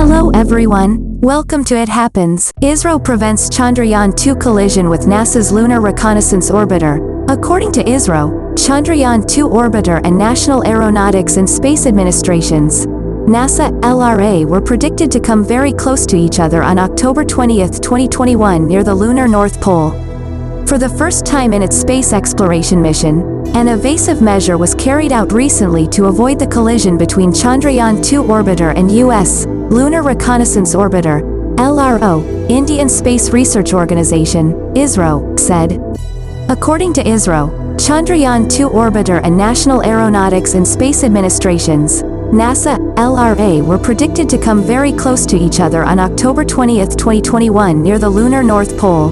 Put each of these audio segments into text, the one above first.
Hello everyone, welcome to It Happens. Isro prevents Chandrayaan-2 collision with NASA's Lunar Reconnaissance Orbiter. According to Isro, Chandrayaan-2 orbiter and National Aeronautics and Space Administration's NASA, LRO were predicted to come very close to each other on October 20, 2021 near the Lunar North Pole. For the first time in its space exploration mission, an evasive measure was carried out recently to avoid the collision between Chandrayaan-2 orbiter and U.S. Lunar Reconnaissance Orbiter, LRO, Indian Space Research Organization, Isro, said. According to Isro, Chandrayaan-2 orbiter and National Aeronautics and Space Administration's NASA, LRO were predicted to come very close to each other on October 20, 2021 near the Lunar North Pole.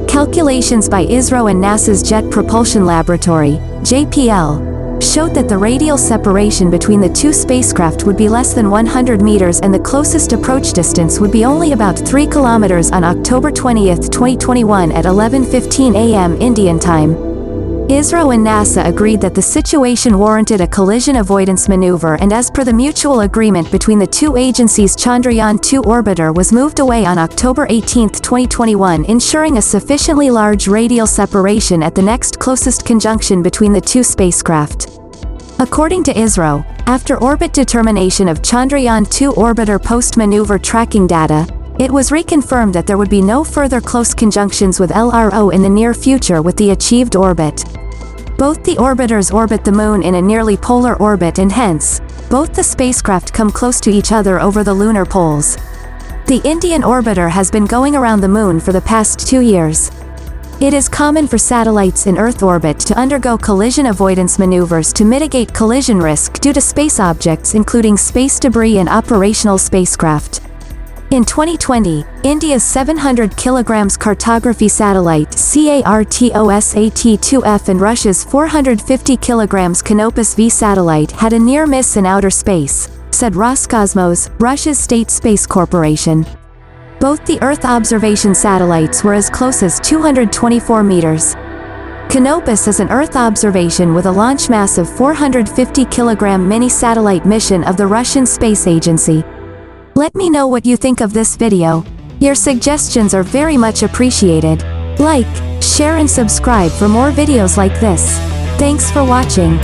Calculations by Isro and NASA's Jet Propulsion Laboratory, JPL, showed that the radial separation between the two spacecraft would be less than 100 meters and the closest approach distance would be only about 3 kilometers on October 20, 2021 at 11:15 a.m. Indian time. Isro and NASA agreed that the situation warranted a collision avoidance maneuver, and as per the mutual agreement between the two agencies, Chandrayaan-2 orbiter was moved away on October 18, 2021, ensuring a sufficiently large radial separation at the next closest conjunction between the two spacecraft. According to Isro, after orbit determination of Chandrayaan-2 orbiter post-maneuver tracking data, it was reconfirmed that there would be no further close conjunctions with LRO in the near future with the achieved orbit. Both the orbiters orbit the Moon in a nearly polar orbit, and hence, both the spacecraft come close to each other over the lunar poles. The Indian orbiter has been going around the Moon for the past 2 years. It is common for satellites in Earth orbit to undergo collision avoidance maneuvers to mitigate collision risk due to space objects including space debris and operational spacecraft. In 2020, India's 700 kg cartography satellite CARTOSAT-2F and Russia's 450 kg Canopus V satellite had a near miss in outer space, said Roscosmos, Russia's state space corporation. Both the Earth observation satellites were as close as 224 meters. Canopus is an Earth observation with a launch mass of 450 kg mini-satellite mission of the Russian Space Agency. Let me know what you think of this video. Your suggestions are very much appreciated. Like, share and subscribe for more videos like this. Thanks for watching.